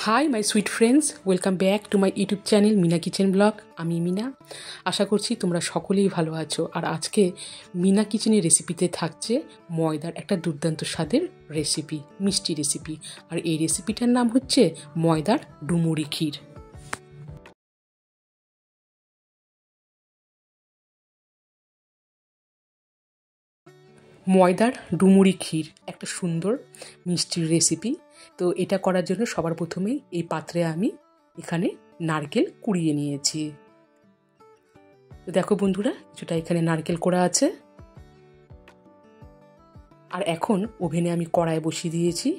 High my sweet friends, welcome back to my YouTube channel Mina kitchen blog. আমি মিনা। আশা করছি তোমরা সকলেই ভালো আছো। আর আজকে মিনা কিচেনের রেসিপিতে থাকছে ময়দার একটা দুর্দান্ত স্বাদের রেসিপি, মিষ্টি রেসিপি। আর এই রেসিপিটার নাম হচ্ছে ময়দার ডুমুরি ক্ষীর। ময়দার ডুমুরি ক্ষীর একটা সুন্দর মিষ্টির রেসিপি। তো এটা করার জন্য সবার প্রথমে এই পাত্রে আমি এখানে নারকেল কুড়িয়ে নিয়েছি। তো দেখো বন্ধুরা, কিছুটা এখানে নারকেল কোড়া আছে। আর এখন ওভেনে আমি কড়াই বসিয়ে দিয়েছি।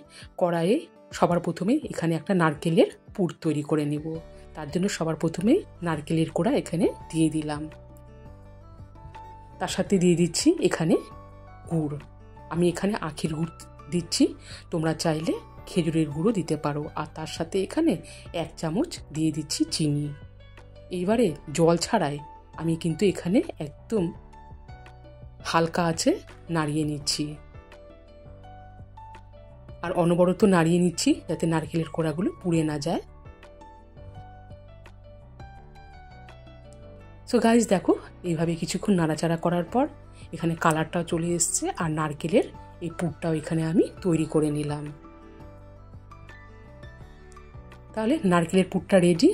কড়াইয়ে সবার প্রথমে এখানে একটা নারকেলের পুর তৈরি করে নেব। তার জন্য সবার প্রথমে নারকেলের কোড়া এখানে দিয়ে দিলাম। তার সাথে দিয়ে দিচ্ছি এখানে গুড়। আমি এখানে আখের গুড় দিচ্ছি, তোমরা চাইলে খেজুরের গুঁড়ো দিতে পারো। আর তার সাথে এখানে 1 চামচ দিয়ে দিচ্ছি চিনি। এইবারে জল ছাড়াই আমি কিন্তু এখানে একদম হালকা আছে নাড়িয়ে নিচ্ছি। আর অনবরত নাড়িয়ে নিচ্ছি যাতে নারকেলের কোড়াগুলো পুড়ে না যায়। সো গাইস দেখো, এইভাবে কিছুক্ষণ নাড়াচাড়া করার পর এখানে কালারটাও চলে এসছে আর নারকেলের এই পুরটাও এখানে আমি তৈরি করে নিলাম। তাহলে নারকেলের পুরটা রেডি।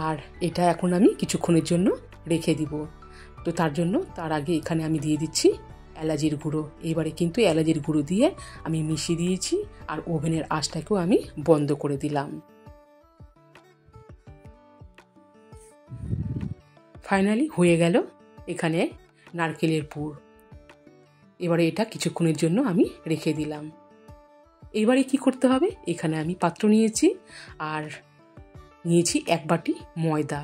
আর এটা এখন আমি কিছুক্ষণের জন্য রেখে দিব। তো তার আগে এখানে আমি দিয়ে দিচ্ছি এলাচির গুঁড়ো। এইবারে কিন্তু এলাচির গুঁড়ো দিয়ে আমি মিশিয়ে দিয়েছি আর ওভেনের আঁচটাকেও আমি বন্ধ করে দিলাম। ফাইনালি হয়ে গেল এখানে নারকেলের পুর। এবারে এটা কিছুক্ষণের জন্য আমি রেখে দিলাম। এবারে কি করতে হবে, এখানে আমি পাত্র নিয়েছি আর নিয়েছি 1 বাটি ময়দা।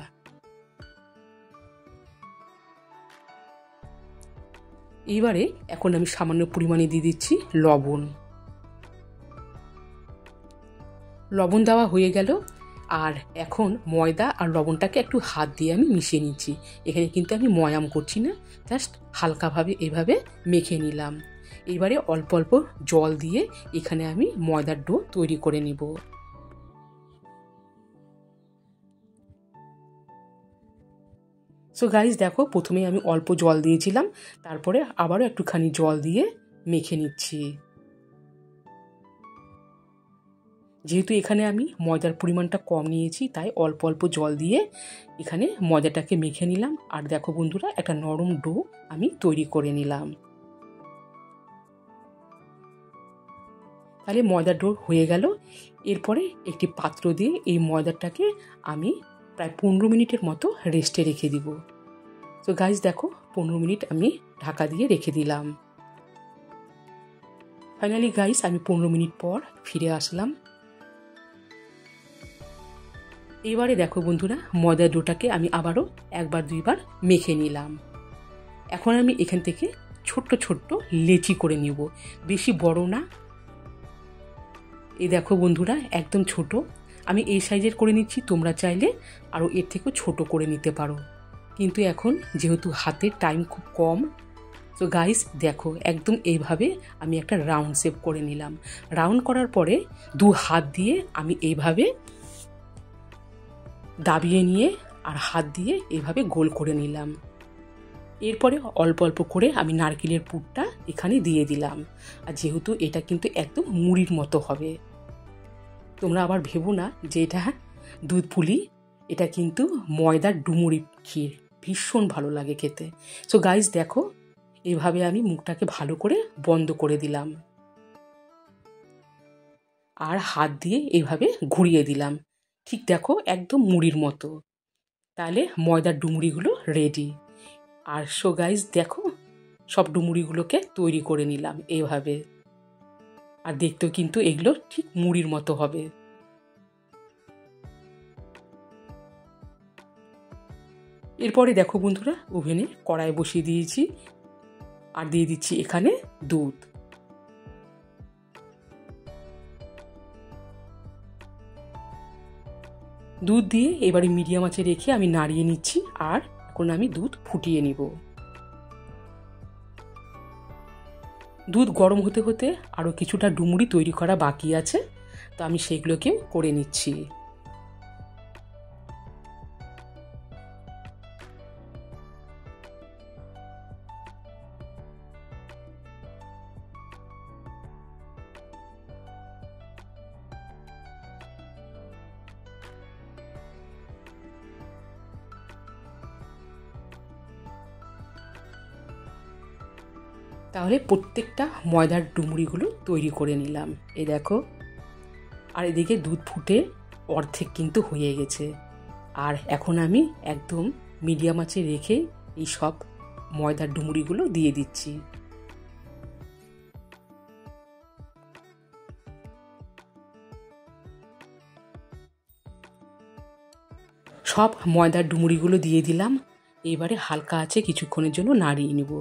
এইবারে এখন আমি সামান্য পরিমাণে দিয়ে দিচ্ছি লবণ। লবণ দেওয়া হয়ে গেল। আর এখন ময়দা আর লবণটাকে একটু হাত দিয়ে আমি মিশিয়ে নিচ্ছি। এখানে কিন্তু আমি ময়াম করছি না, জাস্ট হালকাভাবে এভাবে মেখে নিলাম। এবারে অল্প অল্প জল দিয়ে এখানে আমি ময়দার ডো তৈরি করে নেব। সো গাইস দেখো, প্রথমে আমি অল্প জল দিয়েছিলাম, তারপরে আবারও একটুখানি জল দিয়ে মেখে নিচ্ছি। যেহেতু এখানে আমি ময়দার পরিমাণটা কম নিয়েছি, তাই অল্প অল্প জল দিয়ে এখানে ময়দাটাকে মেখে নিলাম। আর দেখো বন্ধুরা, একটা নরম ডো আমি তৈরি করে নিলাম। তাহলে ময়দার ডো হয়ে গেল। এরপরে একটি পাত্র দিয়ে এই ময়দাটাকে আমি প্রায় 15 মিনিটের মতো রেস্টে রেখে দিব। তো গাইস দেখো, 15 মিনিট আমি ঢাকা দিয়ে রেখে দিলাম। ফাইনালি গাইস, আমি 15 মিনিট পর ফিরে আসলাম। এবারে দেখো বন্ধুরা, ময়দার ডোটাকে আমি আবারও 1-2বার মেখে নিলাম। এখন আমি এখান থেকে ছোট্ট ছোট্ট লেচি করে নিব, বেশি বড় না। এই দেখো বন্ধুরা, একদম ছোট আমি এই সাইজের করে নিচ্ছি। তোমরা চাইলে আরও এর থেকেও ছোট করে নিতে পারো, কিন্তু এখন যেহেতু হাতের টাইম খুব কম, তো গাইস দেখো একদম এইভাবে আমি একটা রাউন্ড শেপ করে নিলাম। রাউন্ড করার পরে 2 হাত দিয়ে আমি এইভাবে দাবিয়ে নিয়ে আর হাত দিয়ে এইভাবে গোল করে নিলাম। এরপরে অল্প অল্প করে আমি নারকেলের পুরটা এখানে দিয়ে দিলাম। আর যেহেতু এটা কিন্তু একদম মুড়ির মতো হবে, তোমরা আবার ভেবো না যে এটা দুধ পুলি, এটা কিন্তু ময়দার ডুমুরি ক্ষীর। ভীষণ ভালো লাগে খেতে। সো গাইস দেখো, এইভাবে আমি মুখটাকে ভালো করে বন্ধ করে দিলাম আর হাত দিয়ে এইভাবে ঘুরিয়ে দিলাম। ঠিক দেখো, একদম মুড়ির মতো। তাহলে ময়দার ডুমুরিগুলো রেডি। আর সো গাইস দেখো, সব ডুমুরিগুলোকে তৈরি করে নিলাম এইভাবে। আর দেখতেও কিন্তু এগুলো ঠিক মুড়ির মতো হবে। এরপরে দেখো বন্ধুরা, ওভেনে কড়াই বসিয়ে দিয়েছি আর দিয়ে দিচ্ছি এখানে দুধ। দুধ দিয়ে এবারে মিডিয়াম আঁচে রেখে আমি নাড়িয়ে নিচ্ছি। আর এখন আমি দুধ ফুটিয়ে নিব। দুধ গরম হতে হতে আরও কিছুটা ডুমুরি তৈরি করা বাকি আছে, তো আমি সেগুলোকেও করে নিচ্ছি। তাহলে প্রত্যেকটা ময়দার ডুমুরিগুলো তৈরি করে নিলাম। এই দেখো, আর এদিকে দুধ ফুটে অর্ধেক কিন্তু হয়ে গেছে। আর এখন আমি একদম মিডিয়াম আঁচে রেখে এই সব ময়দার ডুমুরিগুলো দিয়ে দিচ্ছি। সব ময়দার ডুমুরিগুলো দিয়ে দিলাম। এবারে হালকা আঁচে কিছুক্ষণের জন্য নাড়িয়ে নেব।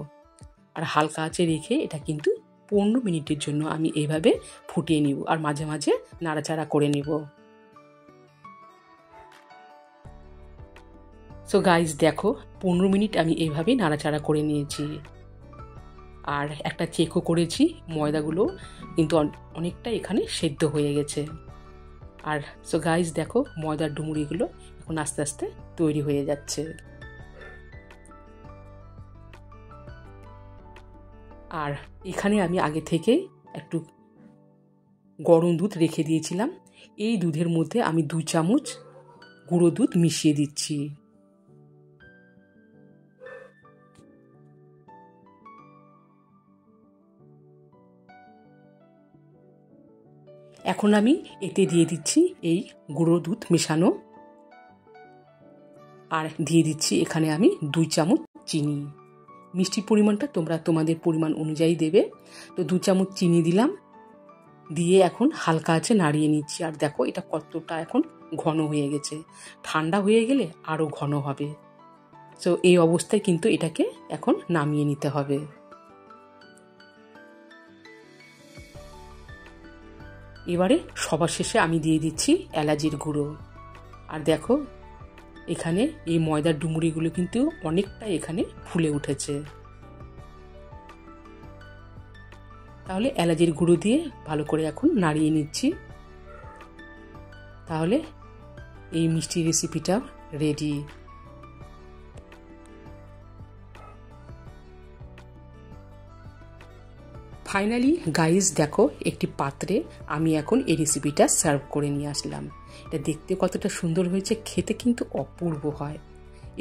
আর হালকা আঁচে রেখে এটা কিন্তু 15 মিনিটের জন্য আমি এইভাবে ফুটিয়ে নিব, আর মাঝে মাঝে নাড়াচাড়া করে নেব। সো গাইস দেখো, 15 মিনিট আমি এইভাবে নাড়াচাড়া করে নিয়েছি। আর একটা চেকও করেছি, ময়দাগুলো কিন্তু অনেকটা এখানে সেদ্ধ হয়ে গেছে। আর সো গাইস দেখো, ময়দার ডুমুরিগুলো এখন আস্তে আস্তে তৈরি হয়ে যাচ্ছে। আর এখানে আমি আগে থেকে একটু গরম দুধ রেখে দিয়েছিলাম। এই দুধের মধ্যে আমি 2 চামচ গুঁড়ো দুধ মিশিয়ে দিচ্ছি। এখন আমি এতে দিয়ে দিচ্ছি এই গুঁড়ো দুধ মেশানো, আর দিয়ে দিচ্ছি এখানে আমি 2 চামচ চিনি। মিষ্টির পরিমাণটা তোমরা তোমাদের পরিমাণ অনুযায়ী দেবে। তো 2 চামচ চিনি দিলাম, দিয়ে এখন হালকা আঁচে নাড়িয়ে নিচ্ছি। আর দেখো এটা কতটা এখন ঘন হয়ে গেছে, ঠান্ডা হয়ে গেলে আরও ঘন হবে। তো এই অবস্থায় কিন্তু এটাকে এখন নামিয়ে নিতে হবে। এবারে সবার শেষে আমি দিয়ে দিচ্ছি এলাচির গুঁড়ো। আর দেখো এখানে এই ময়দার ডুমুরিগুলো কিন্তু অনেকটা এখানে ফুলে উঠেছে। তাহলে এলাচির গুঁড়ো দিয়ে ভালো করে এখন নাড়িয়ে নিচ্ছি। তাহলে এই মিষ্টি রেসিপিটা রেডি। ফাইনালি গাইস দেখো, একটি পাত্রে আমি এখন এই রেসিপিটা সার্ভ করে নিয়ে আসলাম। এটা দেখতে কতটা সুন্দর হয়েছে, খেতে কিন্তু অপূর্ব হয়।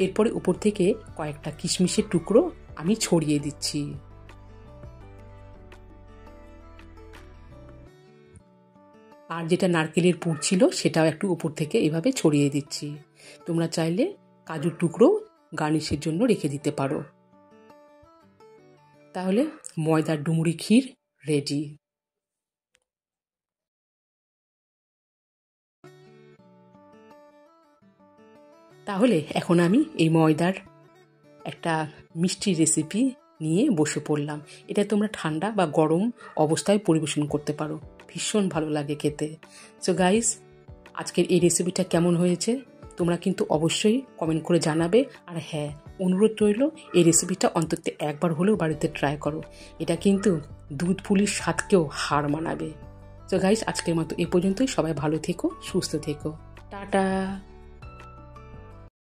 এরপরে উপর থেকে কয়েকটা কিশমিশের টুকরো আমি ছড়িয়ে দিচ্ছি। আর যেটা নারকেলের পুর ছিল সেটাও একটু উপর থেকে এভাবে ছড়িয়ে দিচ্ছি। তোমরা চাইলে কাজুর টুকরো গার্নিশের জন্য রেখে দিতে পারো। তাহলে ময়দার ডুমুরি ক্ষীর রেডি। তাহলে এখন আমি এই ময়দার একটা মিষ্টি রেসিপি নিয়ে বসে পড়লাম। এটা তোমরা ঠান্ডা বা গরম অবস্থায় পরিবেশন করতে পারো, ভীষণ ভালো লাগে খেতে। সো গাইস, আজকের এই রেসিপিটা কেমন হয়েছে তোমরা কিন্তু অবশ্যই কমেন্ট করে জানাবে। আর হ্যাঁ, অনুরোধ রইল, এই রেসিপিটা অন্তত একবার হলেও বাড়িতে ট্রাই করো। এটা কিন্তু দুধ পুলির স্বাদকেও হার মানাবে। সো গাইস, আজকের মতো এ পর্যন্তই। সবাই ভালো থেকো, সুস্থ থেকো, টাটা।